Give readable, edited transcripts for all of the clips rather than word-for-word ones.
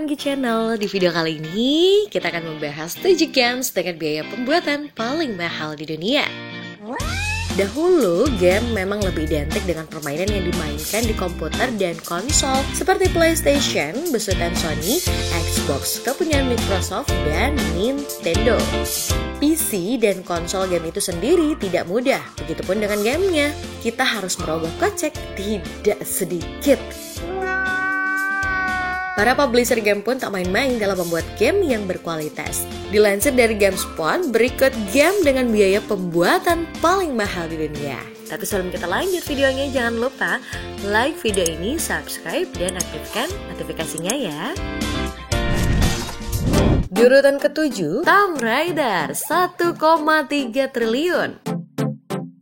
Anggi Channel. Di video kali ini kita akan membahas 7 games dengan biaya pembuatan paling mahal di dunia. Dahulu, game memang lebih identik dengan permainan yang dimainkan di komputer dan konsol seperti PlayStation, besutan Sony, Xbox, kepunyaan Microsoft, dan Nintendo. PC dan konsol game itu sendiri tidak mudah, begitupun dengan gamenya. Kita harus merogoh kocek tidak sedikit. Para publisher game pun tak main-main dalam membuat game yang berkualitas. Dilansir dari GameSpot, berikut game dengan biaya pembuatan paling mahal di dunia. Tapi sebelum kita lanjut videonya, jangan lupa like video ini, subscribe, dan aktifkan notifikasinya ya. Di urutan ke-7, Tomb Raider 1,3 triliun.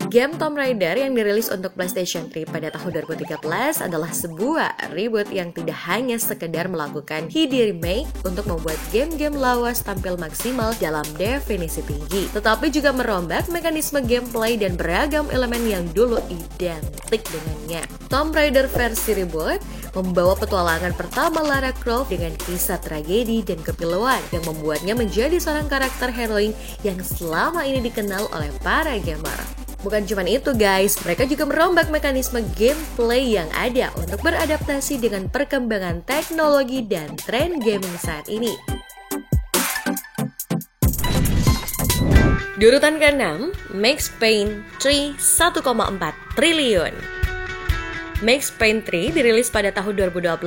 Game Tomb Raider yang dirilis untuk PlayStation 3 pada tahun 2013 adalah sebuah reboot yang tidak hanya sekedar melakukan HD remake untuk membuat game-game lawas tampil maksimal dalam definisi tinggi, tetapi juga merombak mekanisme gameplay dan beragam elemen yang dulu identik dengannya. Tomb Raider versi reboot membawa petualangan pertama Lara Croft dengan kisah tragedi dan kepiluan yang membuatnya menjadi seorang karakter heroin yang selama ini dikenal oleh para gamer. Bukan cuma itu guys, mereka juga merombak mekanisme gameplay yang ada untuk beradaptasi dengan perkembangan teknologi dan tren gaming saat ini. Di urutan ke-6, Max Payne 3 1,4 triliun. Max Payne 3 dirilis pada tahun 2012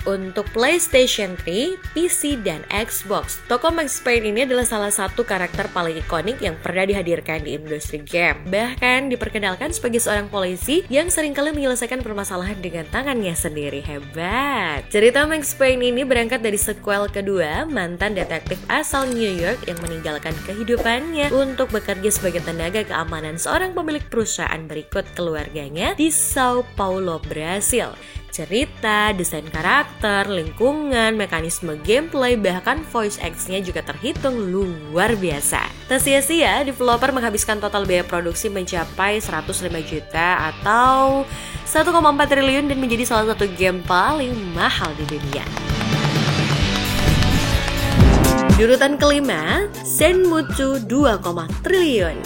untuk PlayStation 3, PC, dan Xbox. Tokoh Max Payne ini adalah salah satu karakter paling ikonik yang pernah dihadirkan di industri game. Bahkan diperkenalkan sebagai seorang polisi yang seringkali menyelesaikan permasalahan dengan tangannya sendiri. Hebat! Cerita Max Payne ini berangkat dari sequel kedua, mantan detektif asal New York yang meninggalkan kehidupannya untuk bekerja sebagai tenaga keamanan seorang pemilik perusahaan berikut keluarganya di Sao Paulo, Brasil. Cerita, desain karakter, lingkungan, mekanisme gameplay, bahkan voice acts-nya juga terhitung luar biasa. Tak sia-sia, developer menghabiskan total biaya produksi mencapai 105 juta atau 1,4 triliun dan menjadi salah satu game paling mahal di dunia. Di urutan kelima, Shenmue 2 2, triliun.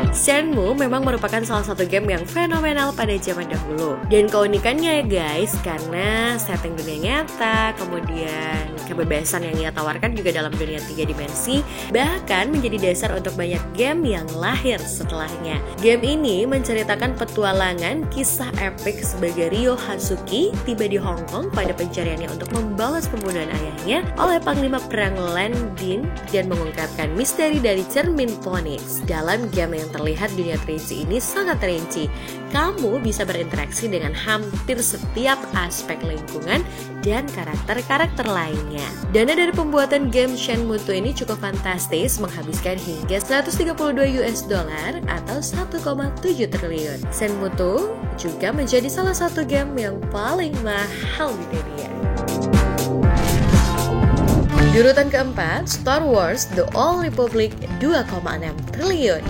Shenmue memang merupakan salah satu game yang fenomenal pada zaman dahulu. Dan keunikannya ya guys, karena setting dunia nyata, kemudian kebebasan yang ia tawarkan juga dalam dunia 3 dimensi, bahkan menjadi dasar untuk banyak game yang lahir setelahnya. Game ini menceritakan petualangan kisah epik sebagai Ryo Hazuki tiba di Hong Kong pada pencariannya untuk membalas pembunuhan ayahnya oleh Panglima Perang Lan Din dan mengungkapkan misteri dari cermin Phoenix. Dalam game yang terlihat dunia 3D ini sangat rinci. Kamu bisa berinteraksi dengan hampir setiap aspek lingkungan dan karakter-karakter lainnya. Dana dari pembuatan game Shenmue 2 ini cukup fantastis, menghabiskan hingga 132 US dollar atau 1,7 triliun. Shenmue 2 juga menjadi salah satu game yang paling mahal di dunia. Di urutan keempat, Star Wars The Old Republic 2,6 triliun.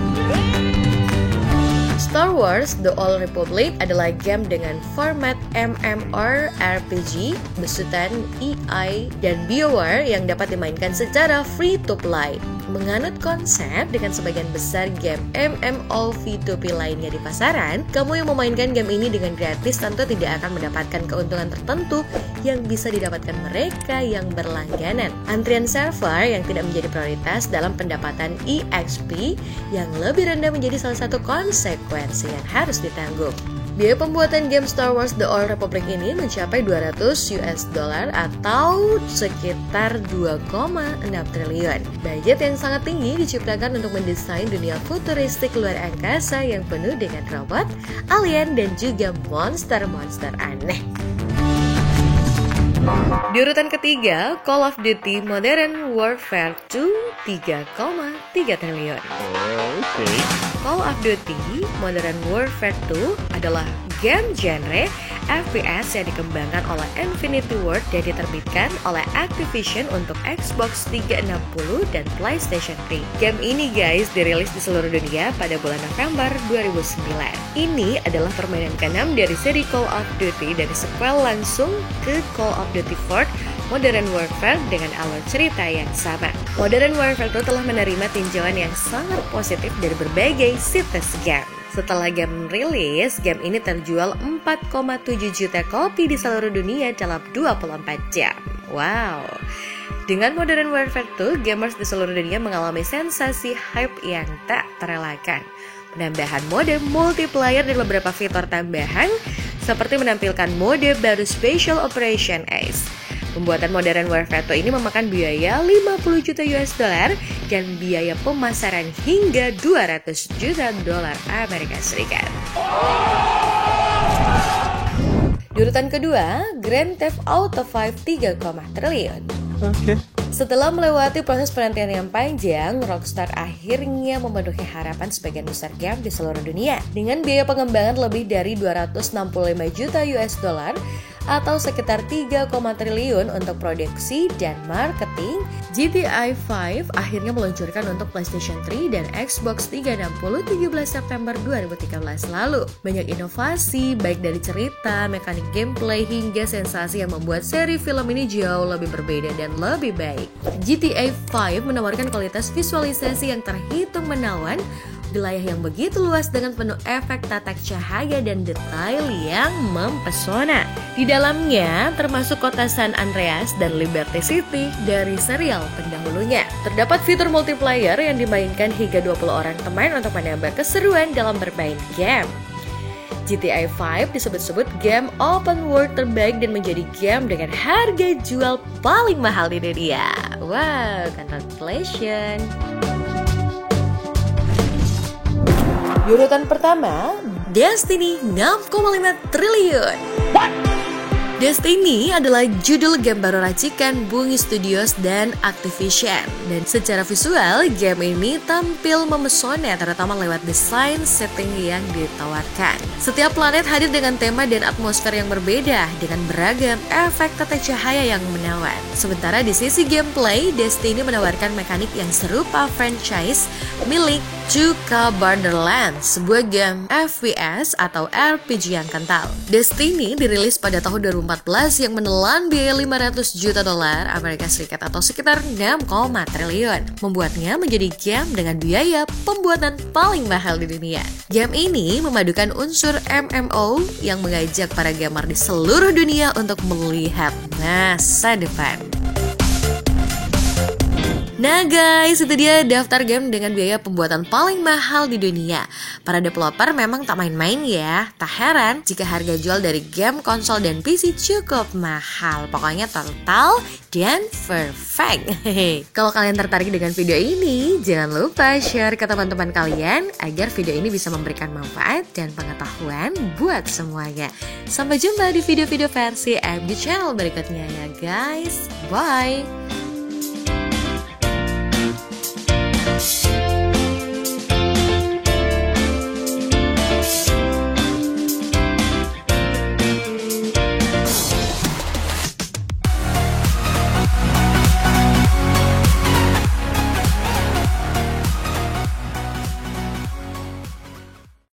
Star Wars The Old Republic adalah game dengan format MMORPG besutan EA dan BioWare yang dapat dimainkan secara free-to-play. Menganut konsep dengan sebagian besar game MMO free-to-play lainnya di pasaran, kamu yang memainkan game ini dengan gratis tentu tidak akan mendapatkan keuntungan tertentu yang bisa didapatkan mereka yang berlangganan. Antrian server yang tidak menjadi prioritas dalam pendapatan EXP yang lebih rendah menjadi salah satu konsekuensi yang harus ditanggung. Biaya pembuatan game Star Wars The Old Republic ini mencapai 200 US dollar atau sekitar 2,6 triliun. Budget yang sangat tinggi diciptakan untuk mendesain dunia futuristik luar angkasa yang penuh dengan robot, alien, dan juga monster-monster aneh. Di urutan ketiga, Call of Duty Modern Warfare 2 3,3 triliun. Call of Duty Modern Warfare 2 adalah game genre FPS yang dikembangkan oleh Infinity Ward dan diterbitkan oleh Activision untuk Xbox 360 dan PlayStation 3. Game ini guys dirilis di seluruh dunia pada bulan November 2009. Ini adalah permainan ke-6 dari seri Call of Duty dari sequel langsung ke Call of Duty 4 Modern Warfare dengan alur cerita yang sama. Modern Warfare 2 telah menerima tinjauan yang sangat positif dari berbagai situs game. Setelah game rilis, game ini terjual 4,7 juta kopi di seluruh dunia dalam 24 jam. Wow. Dengan Modern Warfare 2, gamers di seluruh dunia mengalami sensasi hype yang tak terelakkan. Penambahan mode multiplayer dan beberapa fitur tambahan seperti menampilkan mode baru Special Operation Ace. Pembuatan Modern Warfare 2 ini memakan biaya 50 juta US dollar dan biaya pemasaran hingga 200 juta dolar Amerika Serikat. Di urutan kedua, Grand Theft Auto 5 3, triliun. Setelah melewati proses penantian yang panjang, Rockstar akhirnya memenuhi harapan sebagian besar game di seluruh dunia. Dengan biaya pengembangan lebih dari 265 juta US dollar atau sekitar 3, triliun untuk produksi dan marketing, GTA 5 akhirnya meluncurkan untuk PlayStation 3 dan Xbox 360 17 September 2013 lalu. Banyak inovasi, baik dari cerita, mekanik gameplay, hingga sensasi yang membuat seri film ini jauh lebih berbeda dan lebih baik. GTA 5 menawarkan kualitas visualisasi yang terhitung menawan, wilayah yang begitu luas dengan penuh efek tatak cahaya dan detail yang mempesona. Di dalamnya termasuk kota San Andreas dan Liberty City dari serial pendahulunya. Terdapat fitur multiplayer yang dimainkan hingga 20 orang teman untuk menambah keseruan dalam bermain game. GTA 5 disebut-sebut game open world terbaik dan menjadi game dengan harga jual paling mahal di dunia. Wow, congratulations! Di urutan pertama, Destiny 6,5 triliun. Destiny adalah judul game baru racikan Bungi Studios dan Activision. Dan secara visual, game ini tampil memesona terutama lewat desain setting yang ditawarkan. Setiap planet hadir dengan tema dan atmosfer yang berbeda dengan beragam efek tata cahaya yang menawan. Sementara di sisi gameplay, Destiny menawarkan mekanik yang serupa franchise milik Juka Borderlands, sebuah game FPS atau RPG yang kental. Destiny dirilis pada tahun 2014 yang menelan biaya 500 juta dolar Amerika Serikat atau sekitar 6, triliun, membuatnya menjadi game dengan biaya pembuatan paling mahal di dunia. Game ini memadukan unsur MMO yang mengajak para gamer di seluruh dunia untuk melihat masa depan. Nah guys, itu dia daftar game dengan biaya pembuatan paling mahal di dunia. Para developer memang tak main-main ya. Tak heran jika harga jual dari game, konsol, dan PC cukup mahal. Pokoknya total dan perfect. Kalau kalian tertarik dengan video ini, jangan lupa share ke teman-teman kalian agar video ini bisa memberikan manfaat dan pengetahuan buat semuanya. Sampai jumpa di video-video versi MD Channel berikutnya ya guys. Bye!